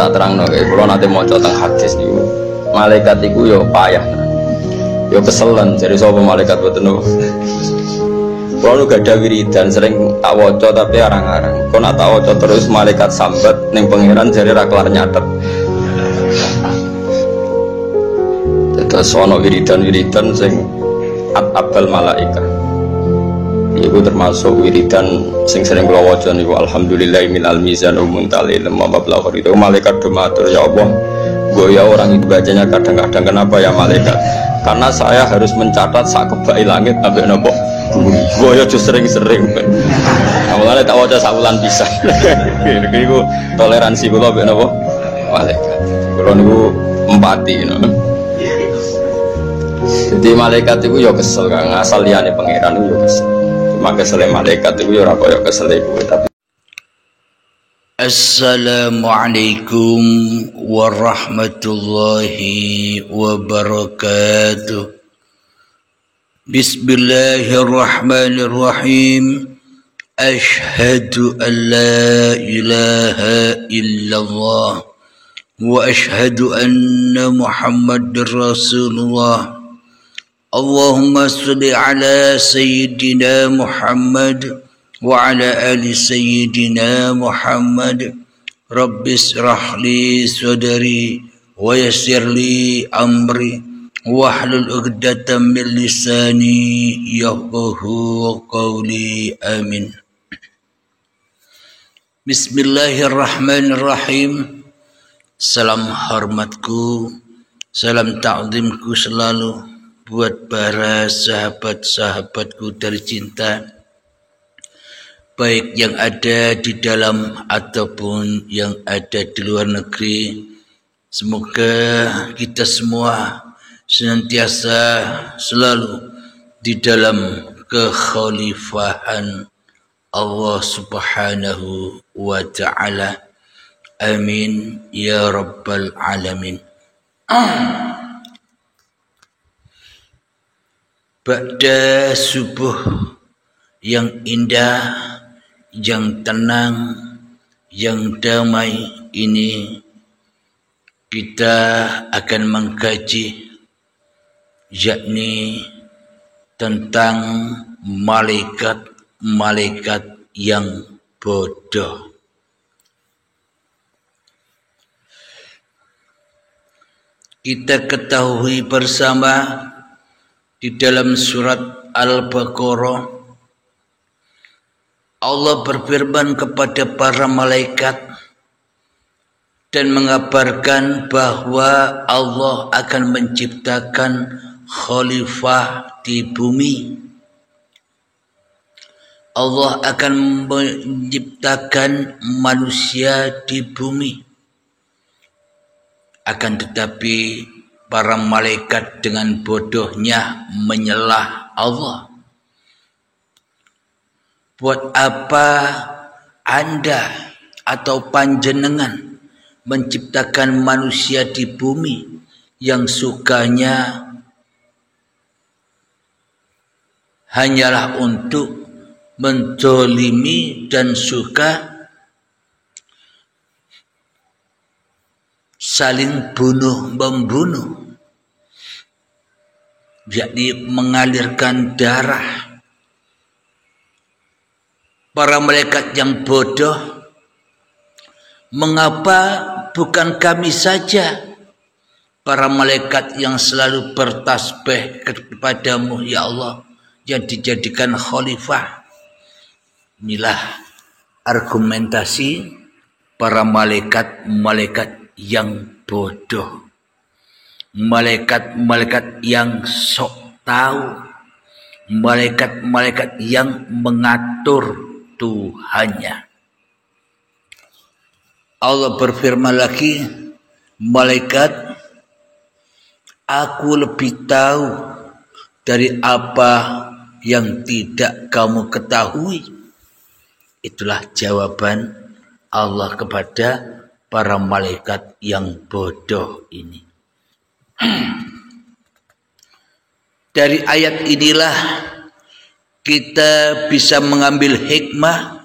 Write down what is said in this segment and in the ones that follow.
tak terangno kae kula nate maca teng hadis niku. Malaikat iku ya payah. Ya keselen jadi sapa malaikat boten niku. Kula nu gadah wiridan sering tak waca tapi arang-arang. Kok nak tak waca terus malaikat sambat ning pangeran jare ra kelar nyatet. Terus ana wiridan sing abal malaika. Iku termasuk wiridan sing sering kula waca niku alhamdulillah minal mizan muntalil mablagh itu malaikat do matur ya Allah. Goya orang itu bacanya kadang-kadang kenapa ya malaikat? Karena saya harus mencatat sak kebai langit sampai nopo. Goya jo sering-sering. Awalnya tak waca sakulan pisan. Niku toleransi kula mbek napa? Malaikat. Kula niku empati ngono. Jadi malaikat itu ya kesel kan, asal liyane pangeran itu ya kesel. Cuma kesel malaikat itu ya ora kaya kesel iku tapi Assalamualaikum warahmatullahi wabarakatuh. Bismillahirrahmanirrahim. Ashhadu an la ilaha illallah wa ashhadu anna Muhammadar Rasulullah. Allahumma salli ala sayyidina Muhammad wa ala ali sayyidina Muhammad. Rabbi israh li sadri wa yassir li amri wahlul 'uqdatam min lisani yafqahu qawli. Amin. Bismillahirrahmanirrahim. Salam hormatku, salam ta'zimku selalu buat para sahabat-sahabatku tercinta, baik yang ada di dalam ataupun yang ada di luar negeri. Semoga kita semua senantiasa selalu di dalam kekhalifahan Allah Subhanahu wa ta'ala. Amin ya rabbal alamin. Ba'da subuh yang indah, yang tenang, yang damai ini, kita akan mengkaji yakni tentang malaikat-malaikat yang bodoh. Kita ketahui bersama di dalam surat Al-Baqarah Allah berfirman kepada para malaikat dan mengabarkan bahwa Allah akan menciptakan khalifah di bumi. Allah akan menciptakan manusia di bumi. Akan tetapi para malaikat dengan bodohnya menyelah Allah. Buat apa Anda atau panjenengan menciptakan manusia di bumi yang sukanya hanyalah untuk menzalimi dan suka saling bunuh-membunuh, yakni mengalirkan darah. Para malaikat yang bodoh, mengapa bukan kami saja para malaikat yang selalu bertasbih kepadamu ya Allah, yang dijadikan khalifah? Inilah argumentasi para malaikat-malaikat yang bodoh, malaikat-malaikat yang sok tahu, malaikat-malaikat yang mengatur Tuhannya. Allah berfirman lagi, malaikat, aku lebih tahu dari apa yang tidak kamu ketahui. Itulah jawaban Allah kepada para malaikat yang bodoh ini. Dari ayat inilah kita bisa mengambil hikmah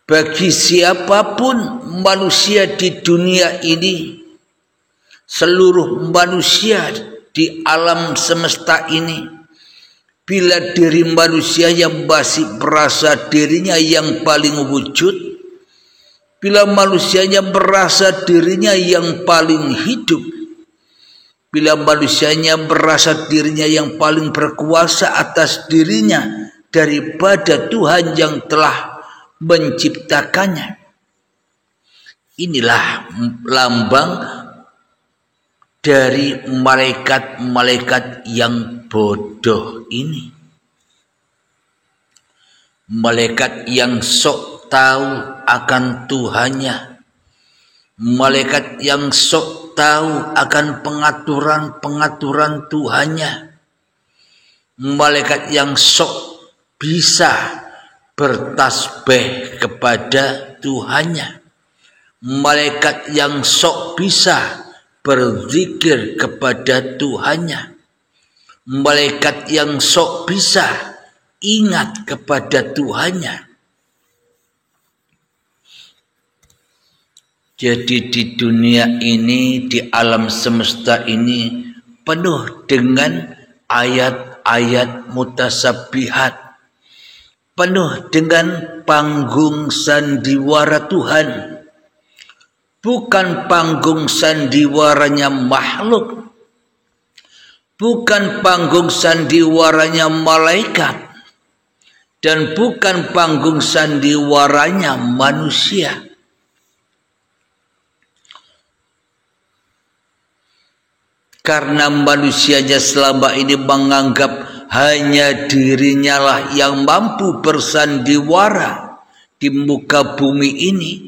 bagi siapapun manusia di dunia ini, seluruh manusia di alam semesta ini, bila diri manusia yang masih merasa dirinya yang paling wujud, bila manusianya merasa dirinya yang paling hidup, bila manusianya merasa dirinya yang paling berkuasa atas dirinya daripada Tuhan yang telah menciptakannya, inilah lambang dari malaikat-malaikat yang bodoh ini. Malaikat yang sok tahu akan Tuhannya, malaikat yang sok tahu akan pengaturan-pengaturan Tuhannya, malaikat yang sok bisa bertasbih kepada Tuhannya, malaikat yang sok bisa berzikir kepada Tuhannya, malaikat yang sok bisa ingat kepada Tuhannya. Jadi di dunia ini, di alam semesta ini penuh dengan ayat-ayat mutasabihat, penuh dengan panggung sandiwara Tuhan, bukan panggung sandiwaranya makhluk, bukan panggung sandiwaranya malaikat, dan bukan panggung sandiwaranya manusia. Karena manusianya selama ini menganggap hanya dirinya lah yang mampu bersandiwara di muka bumi ini.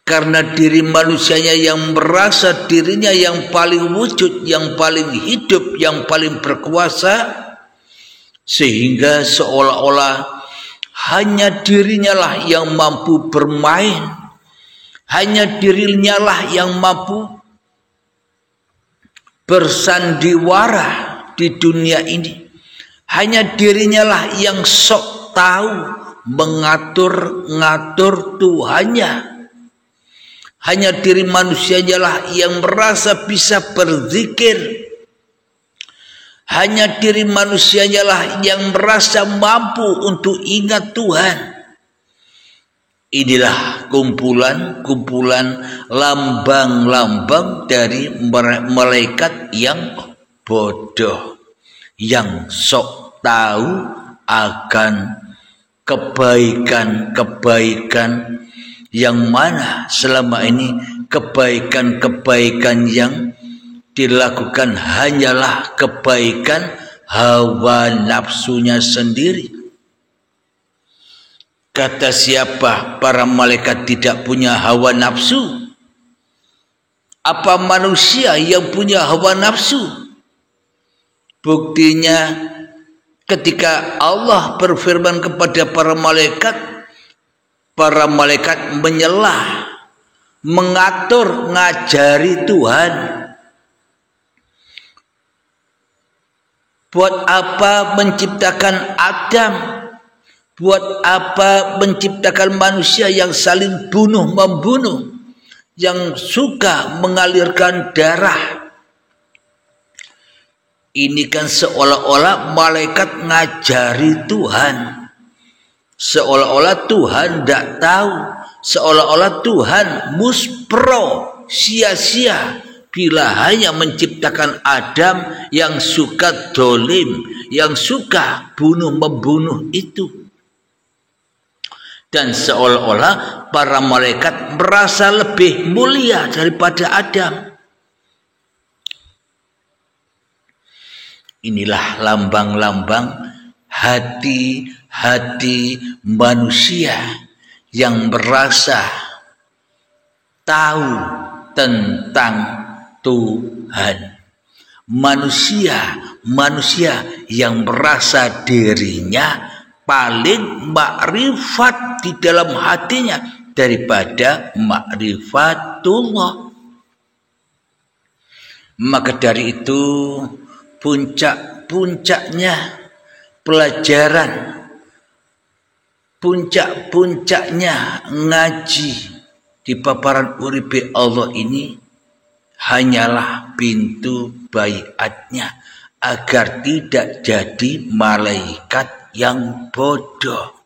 Karena diri manusianya yang merasa dirinya yang paling wujud, yang paling hidup, yang paling berkuasa, sehingga seolah-olah hanya dirinya lah yang mampu bermain, hanya dirinya lah yang mampu bersandiwara di dunia ini, hanya dirinya lah yang sok tahu mengatur-ngatur Tuhannya, hanya diri manusianya lah yang merasa bisa berzikir, hanya diri manusianya lah yang merasa mampu untuk ingat Tuhan. Inilah kumpulan-kumpulan lambang-lambang dari malaikat yang bodoh, yang sok tahu akan kebaikan-kebaikan yang mana selama ini kebaikan-kebaikan yang dilakukan hanyalah kebaikan hawa nafsunya sendiri. Kata siapa para malaikat tidak punya hawa nafsu? Apa manusia yang punya hawa nafsu? Buktinya ketika Allah berfirman kepada para malaikat menyelah, mengatur, ngajari Tuhan. Buat apa menciptakan Adam? Buat apa menciptakan manusia yang saling bunuh-membunuh, yang suka mengalirkan darah? Ini kan seolah-olah malaikat ngajari Tuhan, seolah-olah Tuhan tidak tahu, seolah-olah Tuhan muspro, sia-sia bila hanya menciptakan Adam yang suka dolim, yang suka bunuh-membunuh itu. Dan seolah-olah para malaikat merasa lebih mulia daripada Adam. Inilah lambang-lambang hati-hati manusia yang merasa tahu tentang Tuhan. Manusia yang merasa dirinya paling makrifat di dalam hatinya daripada makrifatullah. Maka dari itu puncak-puncaknya pelajaran puncak-puncaknya ngaji di paparan uripe Allah ini hanyalah pintu baiatnya agar tidak jadi malaikat yang bodoh.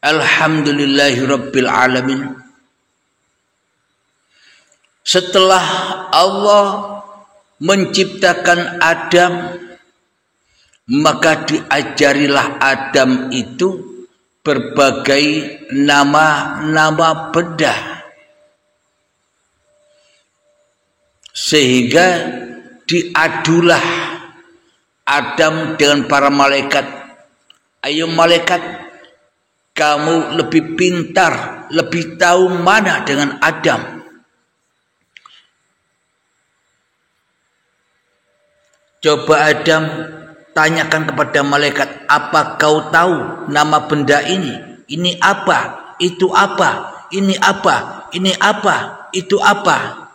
Alhamdulillahirabbil alamin. Setelah Allah menciptakan Adam, maka diajarilah Adam itu berbagai nama-nama benda, sehingga diadulah Adam dengan para malaikat. Ayo malaikat, kamu lebih pintar, lebih tahu mana dengan Adam. Coba Adam tanyakan kepada malaikat, apa kau tahu nama benda ini? Ini apa? Itu apa? Ini apa? Ini apa? Itu apa?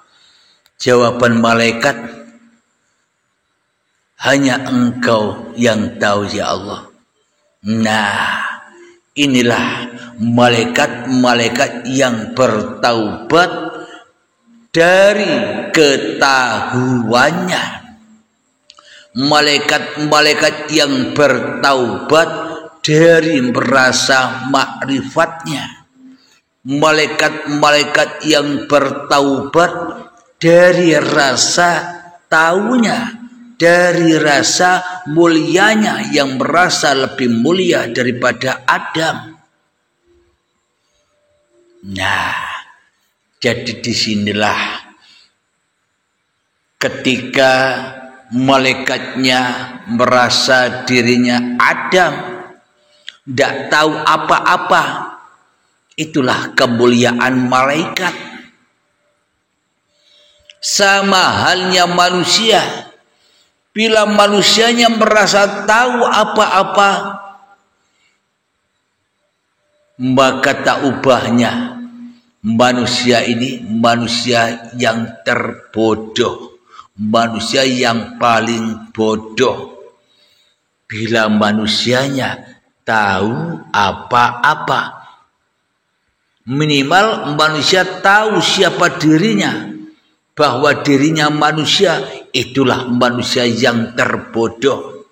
Jawaban malaikat, hanya Engkau yang tahu ya Allah. Nah, inilah malaikat-malaikat yang bertaubat dari ketahuannya. Malaikat-malaikat yang bertaubat dari merasa makrifatnya. Malaikat-malaikat yang bertaubat dari rasa taunya, dari rasa mulianya, yang merasa lebih mulia daripada Adam. Nah, jadi disinilah ketika malaikatnya merasa dirinya Adam tidak tahu apa-apa, itulah kemuliaan malaikat. Sama halnya manusia, bila manusianya merasa tahu apa-apa, maka tak ubahnya manusia ini manusia yang terbodoh, manusia yang paling bodoh. Bila manusianya tahu apa-apa, minimal manusia tahu siapa dirinya, bahwa dirinya manusia, itulah manusia yang terbodoh.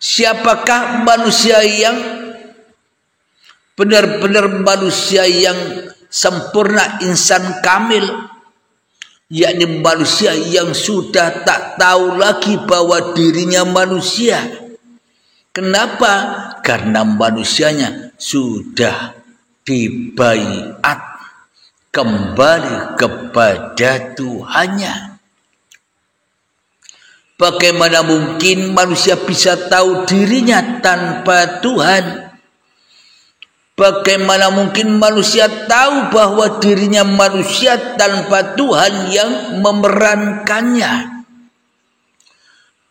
Siapakah manusia yang benar-benar manusia yang sempurna, insan kamil, yakni manusia yang sudah tak tahu lagi bahwa dirinya manusia. Kenapa? Karena manusianya sudah dibaiat kembali kepada Tuhannya. Bagaimana mungkin manusia bisa tahu dirinya tanpa Tuhan? Bagaimana mungkin manusia tahu bahwa dirinya manusia tanpa Tuhan yang memerankannya?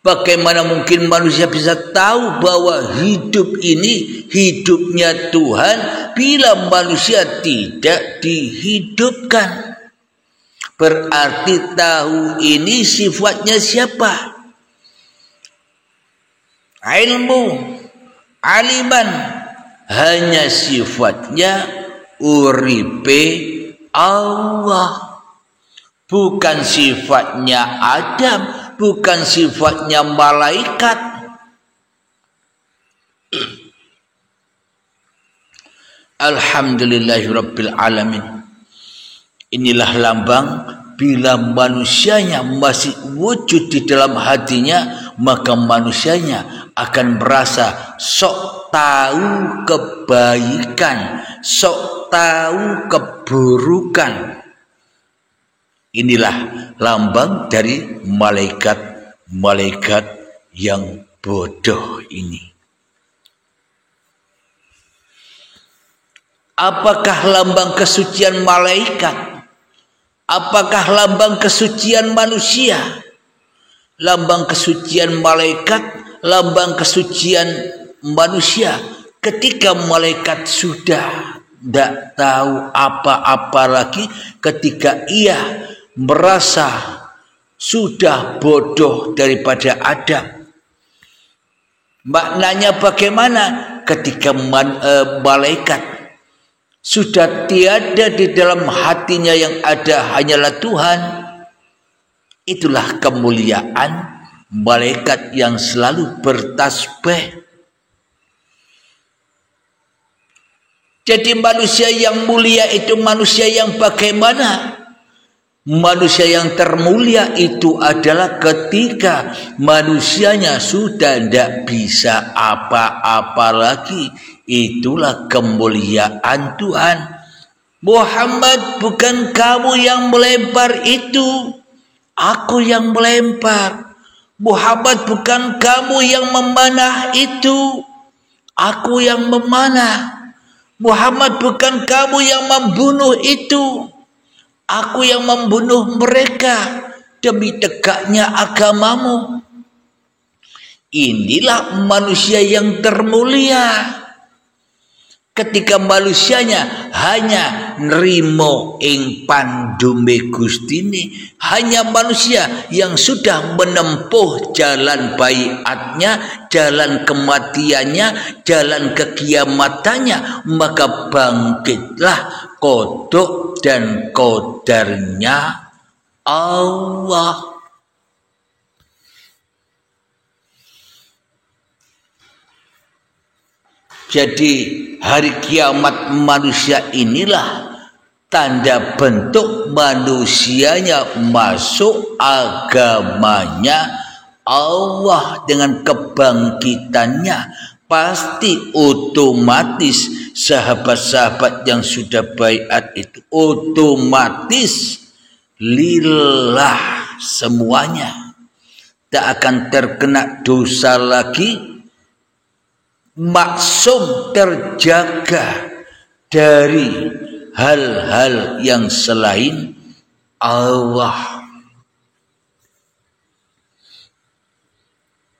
Bagaimana mungkin manusia bisa tahu bahwa hidup ini hidupnya Tuhan bila manusia tidak dihidupkan? Berarti tahu ini sifatnya siapa? Ilmu, aliman, hanya sifatnya uripe Allah, bukan sifatnya Adam, bukan sifatnya malaikat. Alhamdulillahirabbil alamin. Inilah lambang bila manusianya masih wujud di dalam hatinya, maka manusianya akan merasa sok tahu kebaikan, sok tahu keburukan. Inilah lambang dari malaikat-malaikat yang bodoh ini. Apakah lambang kesucian malaikat? Apakah lambang kesucian manusia? Lambang kesucian malaikat, lambang kesucian manusia. Ketika malaikat sudah tidak tahu apa-apa lagi, ketika ia merasa sudah bodoh daripada adab. Maknanya bagaimana? Ketika malaikat sudah tiada di dalam hatinya, yang ada hanyalah Tuhan. Itulah kemuliaan malaikat yang selalu bertasbih. Jadi manusia yang mulia itu manusia yang bagaimana? Manusia yang termulia itu adalah ketika manusianya sudah tidak bisa apa-apa lagi. Itulah kemuliaan Tuhan. Muhammad, bukan kamu yang melempar itu, aku yang melempar. Muhammad, bukan kamu yang memanah itu, aku yang memanah. Muhammad, bukan kamu yang membunuh itu, aku yang membunuh mereka demi tegaknya agamamu. Inilah manusia yang termulia. Ketika manusianya hanya nrimo ing pandume Gustine, hanya manusia yang sudah menempuh jalan baiatnya, jalan kematiannya, jalan kekiamatannya, maka bangkitlah kodok dan kodarnya Allah. Jadi hari kiamat manusia inilah tanda bentuk manusianya masuk agamanya Allah. Dengan kebangkitannya pasti otomatis sahabat-sahabat yang sudah baiat itu otomatis lillah semuanya, tak akan terkena dosa lagi, maksum, terjaga dari hal-hal yang selain Allah.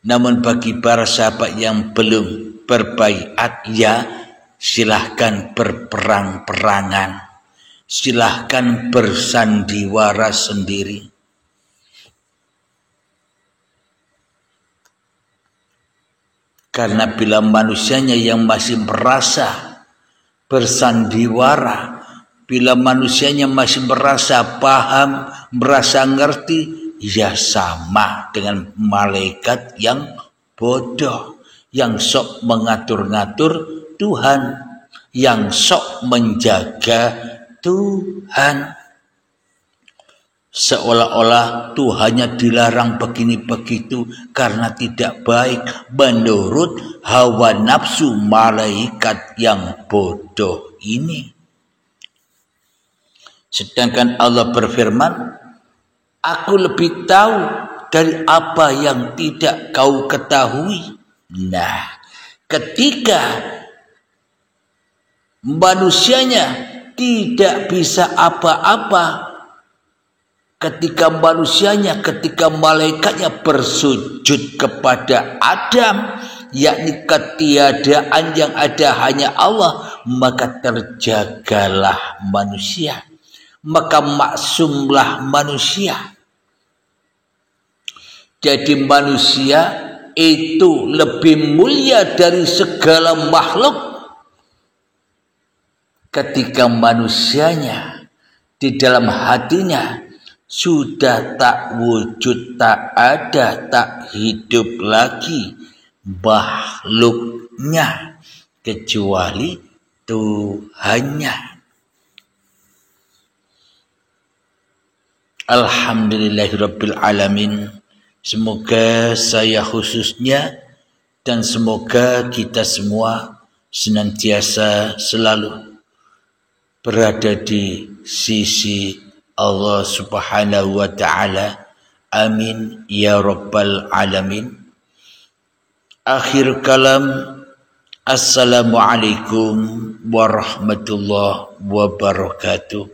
Namun bagi para sahabat yang belum berbaiat, ya silahkan berperang-perangan, silahkan bersandiwara sendiri. Karena bila manusianya yang masih merasa bersandiwara, bila manusianya masih merasa paham, merasa ngerti, ya sama dengan malaikat yang bodoh, yang sok mengatur-ngatur Tuhan, yang sok menjaga Tuhan. Seolah-olah Tuhannya dilarang begini begitu karena tidak baik menurut hawa nafsu malaikat yang bodoh ini. Sedangkan Allah berfirman, aku lebih tahu dari apa yang tidak kau ketahui. Nah, ketika manusianya tidak bisa apa-apa, ketika manusianya, ketika malaikatnya bersujud kepada Adam, yakni ketiadaan yang ada hanya Allah, maka terjagalah manusia, maka maksumlah manusia. Jadi manusia itu lebih mulia dari segala makhluk ketika manusianya di dalam hatinya sudah tak wujud, tak ada, tak hidup lagi makhluknya kecuali Tuhannya. Alhamdulillahirabbil alamin. Semoga saya khususnya dan semoga kita semua senantiasa selalu berada di sisi Allah Subhanahu wa ta'ala. Amin ya rabbal alamin. Akhir kalam, assalamualaikum warahmatullahi wabarakatuh.